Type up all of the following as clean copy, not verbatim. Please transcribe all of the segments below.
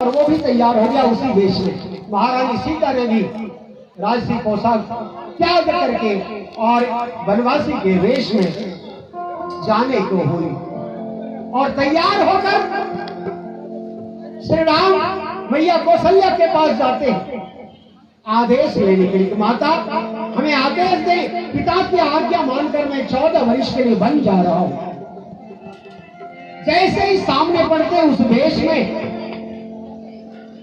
और वो भी तैयार हो गया उसी वेश में। महारानी सीता ने भी राजसी पोशाक त्याग करके और वनवासी के वेश में जाने को हुई और तैयार होकर श्री राम मैया कौशल्या के पास जाते हैं। आदेश लेने के लिए, माता हमें आदेश दे, पिता की आज्ञा मानकर मैं 14 वर्ष के लिए बन जा रहा हूं। जैसे ही सामने पड़ते उस वेश में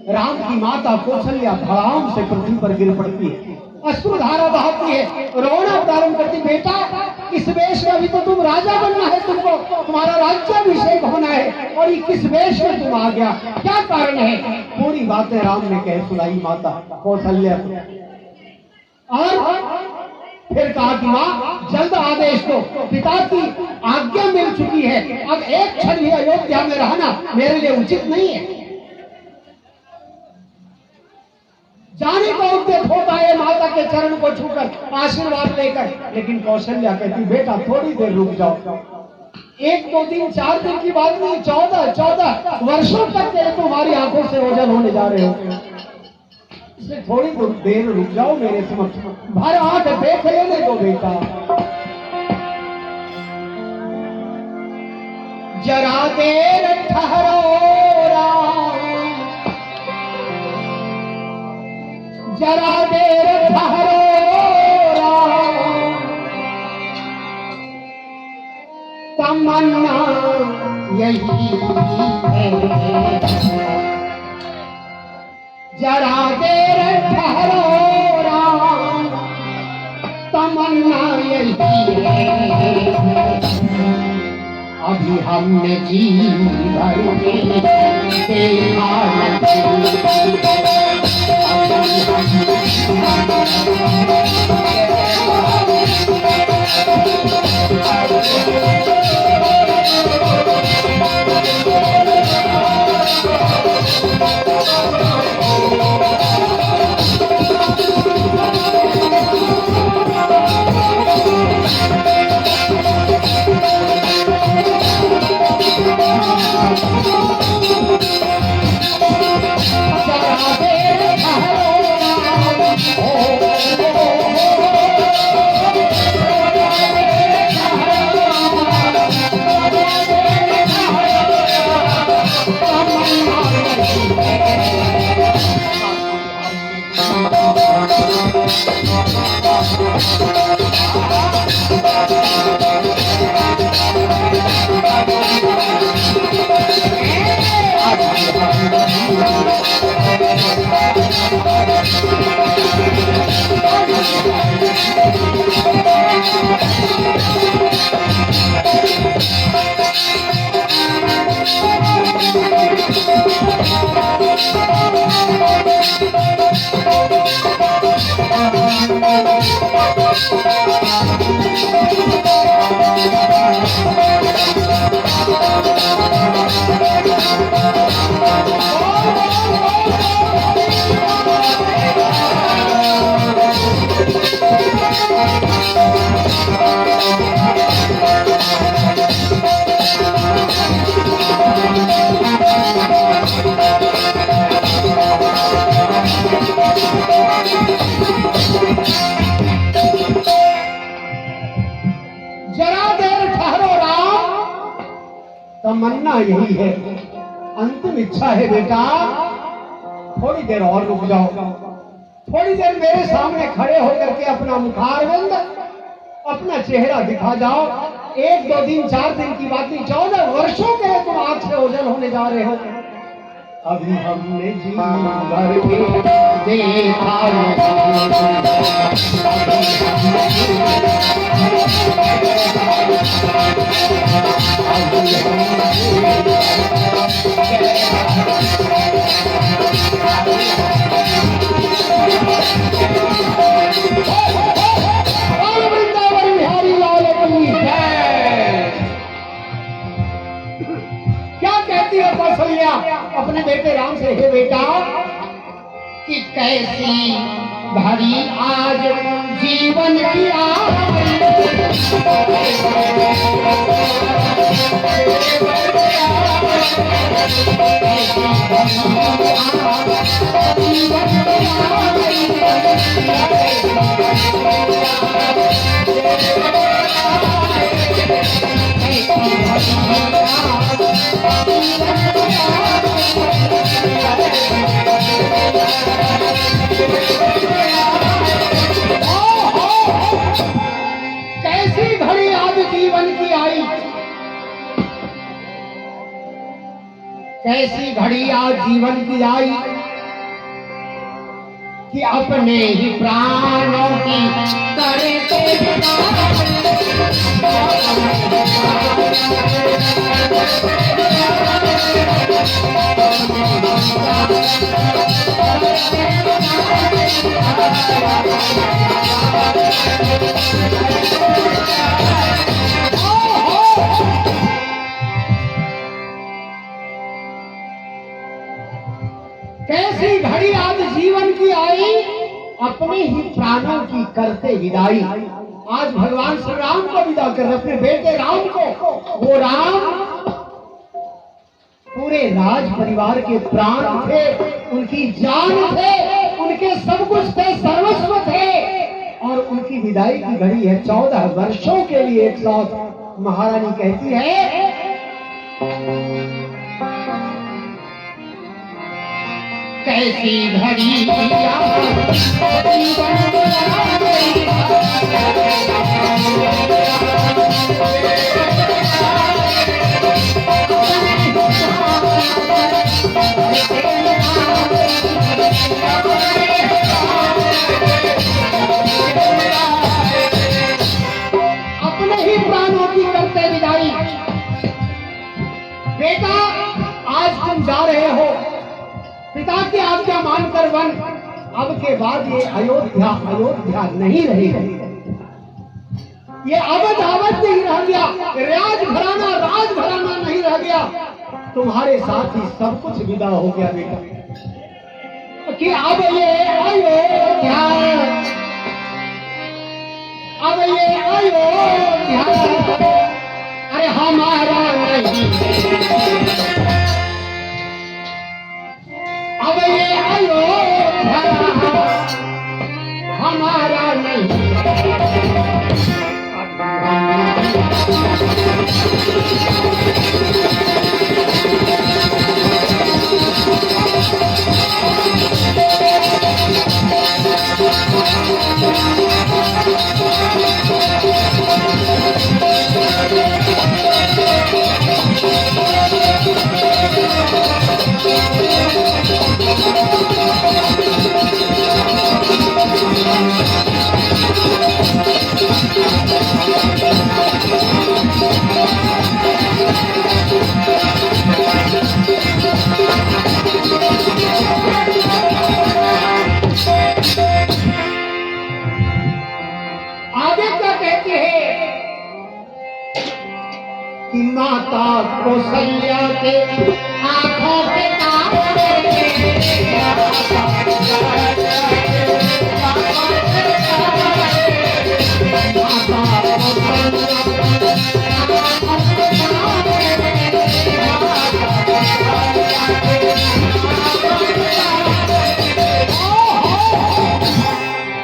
राम की माता कौशल्या धड़ाम से पृथ्वी पर गिर पड़ती है, अश्रुधारा बहाती है, रोना प्रारंभ करती। बेटा इस वेश में अभी तो तुम राजा बनना है, तुमको तुम्हारा राज्याभिषेक होना है और ये किस वेश में तुम आ गया, क्या कारण है? पूरी बातें राम ने कह सुनाई माता कौशल्या को। और फिर कहा कि मां जल्द आदेश दो, पिता की आज्ञा मिल चुकी है, अब एक क्षण भी अयोध्या में रहना मेरे लिए उचित नहीं है। जाने को उद्यत होता है माता के चरण को छूकर आशीर्वाद लेकर, लेकिन कौशल्या कहती बेटा थोड़ी देर रुक जाओ। 1 2 3 4 दिन की बात नहीं, 14 वर्षों तक के तुम्हारी आंखों से ओझल होने जा रहे हो, इसलिए थोड़ी देर रुक जाओ मेरे समक्ष, भर आंख देख लेने दो बेटा। जरा देर ठहरो राम, जरा देर ठहरो राम, तमन्ना यही है। जरा देर ठहरो राम, तमन्ना यही है। अभी हमने जी भर के देखा तमन्ना यही है, अंतिम इच्छा है बेटा, थोड़ी देर और रुक जाओ, थोड़ी देर मेरे सामने खड़े होकर के अपना मुखारविंद, अपना चेहरा दिखा जाओ। 1 2 3 4 दिन की बात नहीं, 14 वर्षों के लिए तुम आंख से ओझल होने जा रहे हो। अभी हमने जी भर के देखा वृंदावन बिहारी लाल की जय। क्या कहती है कौशल्या अपने बेटे राम से, हे बेटा कि कैसी भरी आज जीवन की आज कैसी घड़ी आज जीवन की आई, कैसी घड़ी आज जीवन की आई कि अपने ही प्राणों की करते कैसी घड़ी आज जीवन की आई, अपने ही प्राणों की करते विदाई। आज भगवान श्री राम को विदा कर रहे, अपने बेटे राम को। वो राम पूरे राज परिवार के प्राण थे, उनकी जान थे, उनके सब कुछ थे, सर्वस्व थे, और उनकी विदाई की घड़ी है 14 वर्षों के लिए एक साथ। महारानी कहती है कैसी घड़ी अपने ही प्राणों की करते विदाई। बेटा आज तुम जा रहे हो पिता की आज्ञा मानकर वन, अब के बाद ये अयोध्या नहीं रहेगी, ये अवध नहीं रह गया, राजघराना नहीं रह गया, तुम्हारे साथ ही सब कुछ विदा हो गया बेटा। कि अब ये अयोध्या, अरे हमारा नहीं, अब ये अयोध्या हमारा नहीं। कि माता कौशल्या के आंखों के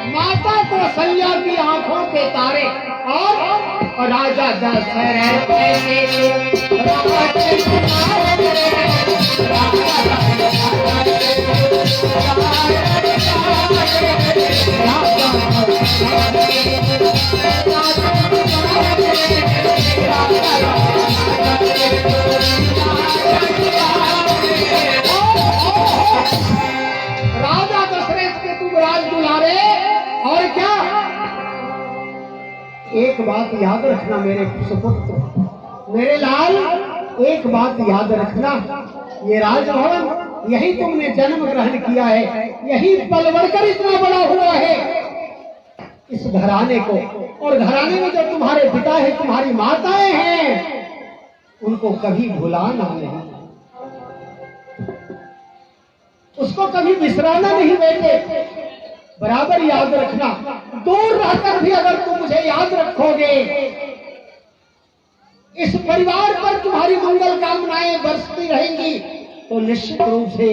माता कौशल्या की आंखों के तारे और राजा दशरथ राजा दशरथ के तुम राज दुलारे, और क्या एक बात याद रखना मेरे सुपुत्र, मेरे लाल, एक बात याद रखना, ये राजभवन यही तुमने जन्म ग्रहण किया है, यही पल बढ़कर इतना बड़ा हुआ है। इस घराने को, और घराने में जो तुम्हारे पिता है, तुम्हारी माताएं हैं, उनको कभी भुलाना नहीं, उसको कभी बिसराना नहीं बेटे, बराबर याद रखना। दूर रहकर भी अगर तुम मुझे याद रखोगे इस परिवार पर तुम्हारी मंगल कामनाएं बरसती रहेंगी तो निश्चित रूप से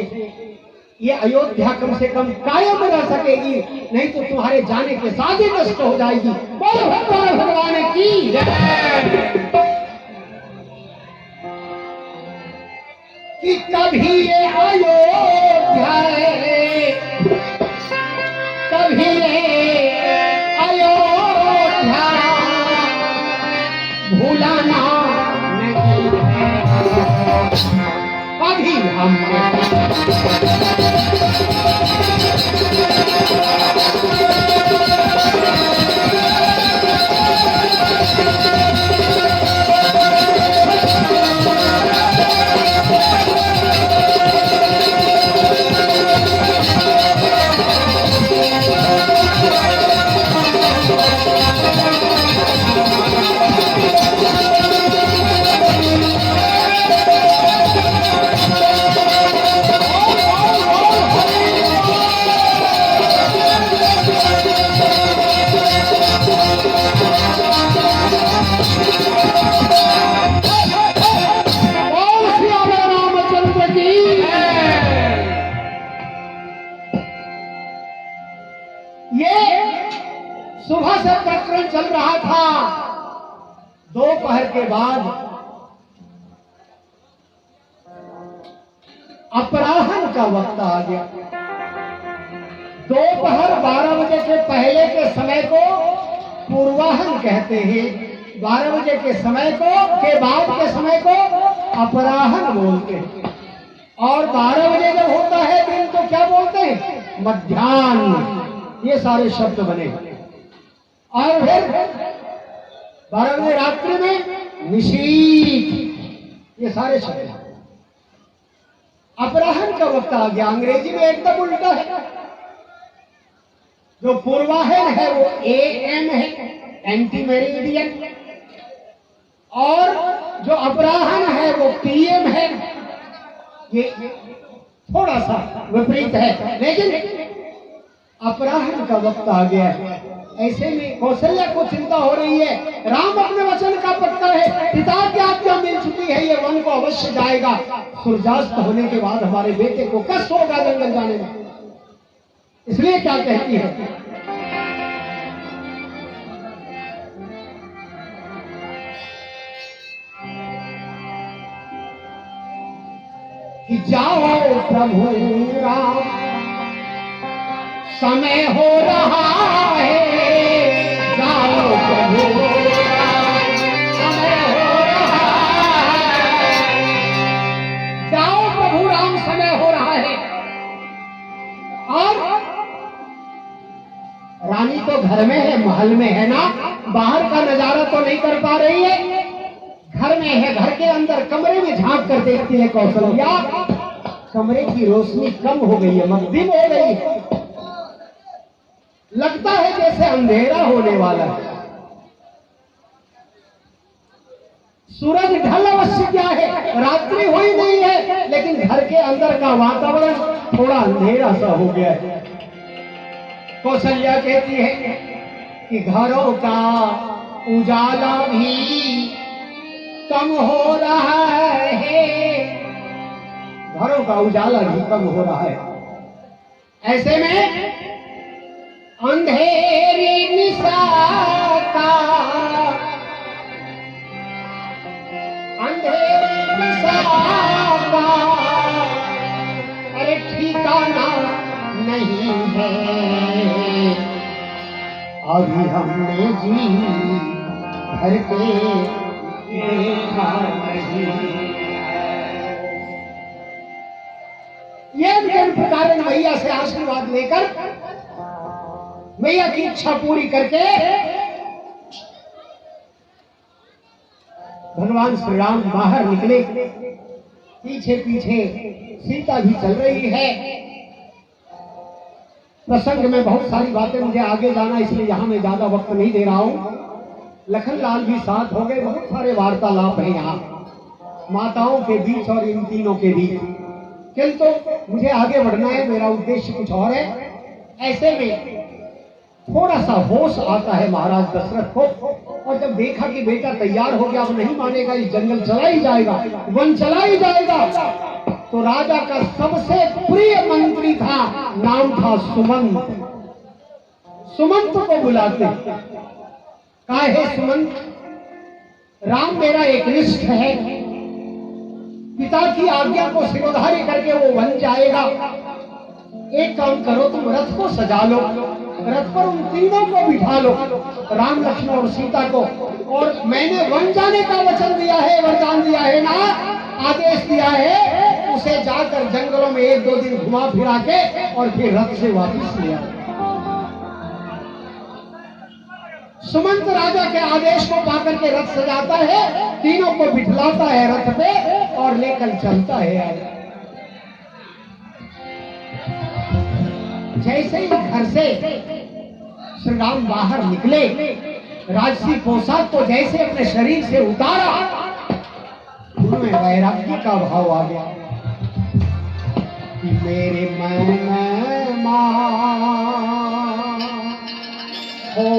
ये अयोध्या कम से कम कायम रह सकेगी, नहीं तो तुम्हारे जाने के साथ ही नष्ट हो जाएगी। बोलो भगवान की जय। कि कभी ये अयोध्या कभी ये अयोध्या भूलाना नहीं है, अभी हमने सुबह से प्रकरण चल रहा था, दोपहर के बाद अपराह्न का वक्त आ गया। दोपहर 12 बजे के पहले के समय को पूर्वाह्न कहते हैं, 12 बजे के समय को के बाद के समय को अपराह्न बोलते हैं, और 12 बजे जब होता है दिन तो क्या बोलते हैं? मध्याह्न। ये सारे शब्द बने। और फिर 12 बजे रात्रि में निशीथ, ये सारे शब्द। अपराह्न का वक्त आ गया। अंग्रेजी में एकदम उल्टा है। जो पूर्वाह्न है वो AM है, एंटी मेरिडियन, और जो अपराह्न है वो PM है। ये थोड़ा सा विपरीत है, लेकिन अपराह्न का वक्त आ गया है। ऐसे में कौशल्या को चिंता हो रही है। राम अपने वचन का पक्का है, पिता की आज्ञा मिल चुकी है, ये वन को अवश्य जाएगा। सूर्यास्त होने के बाद हमारे बेटे को कष्ट होगा जंगल जाने में। इसलिए क्या कहती है कि जाओ प्रभु राम, समय हो रहा है, जाओ प्रभु राम, समय हो रहा है, जाओ प्रभु राम, समय हो रहा है। और रानी तो घर में है, महल में है ना, बाहर का नजारा तो नहीं कर पा रही है, घर में है। घर के अंदर कमरे में झांक कर देखती है कौशल्या, कमरे की रोशनी कम हो गई है, मध्यम हो गई है, लगता है जैसे अंधेरा होने वाला है। सूरज ढल अवश्य क्या है, रात्रि हुई नहीं है, लेकिन घर के अंदर का वातावरण थोड़ा अंधेरा सा हो गया है। कौशल्या कहती है कि घरों का उजाला भी कम हो रहा है, घरों का उजाला भी कम हो रहा है। ऐसे में अंधेरी निशा का, अंधेरी निशा का अरे ठिकाना नहीं है, अभी हमने जी भर के देखा नहीं। ये कारण मैया से आशीर्वाद लेकर, मैया की इच्छा पूरी करके भगवान श्री राम बाहर निकले। पीछे पीछे सीता भी चल रही है। प्रसंग में बहुत सारी बातें, मुझे आगे जाना इसलिए यहां मैं ज्यादा वक्त नहीं दे रहा हूं। लखनलाल भी साथ हो गए, बहुत सारे वार्तालाप है यहाँ माताओं के बीच और इन तीनों के बीच, किंतु मुझे आगे बढ़ना है, मेरा उद्देश्य कुछ और है। ऐसे में थोड़ा सा होश आता है महाराज दशरथ को और जब देखा कि बेटा तैयार हो गया, अब नहीं मानेगा, इस जंगल चला ही जाएगा, वन चला ही जाएगा, तो राजा का सबसे प्रिय मंत्री था, नाम था सुमंत। सुमंत को बुलाते, कहा हे सुमंत, राम मेरा एकनिष्ठ है, पिता की आज्ञा को सिरोधार्य करके वो वन जाएगा। एक काम करो, तुम रथ को सजा लो, रथ पर उन तीनों को बिठा लो, राम लक्ष्मण और सीता को, और मैंने वन जाने का वचन दिया है, वरदान दिया है ना, आदेश दिया है, उसे जाकर जंगलों में 1-2 दिन घुमा फिरा के और फिर रथ से वापस ले आओ। सुमंत राजा के आदेश को पाकर के रथ सजाता है, तीनों को बिठलाता है रथ पे और लेकर चलता है। जैसे ही घर से श्री राम बाहर निकले, राजसी पोशाक को जैसे अपने शरीर से उतारा, उनमें वैराग्य का भाव आ गया कि मेरे मन में मां हो,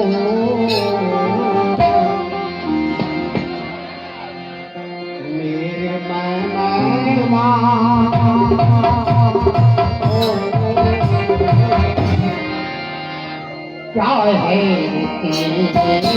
मेरे मन में मां हो, क्या है तेरा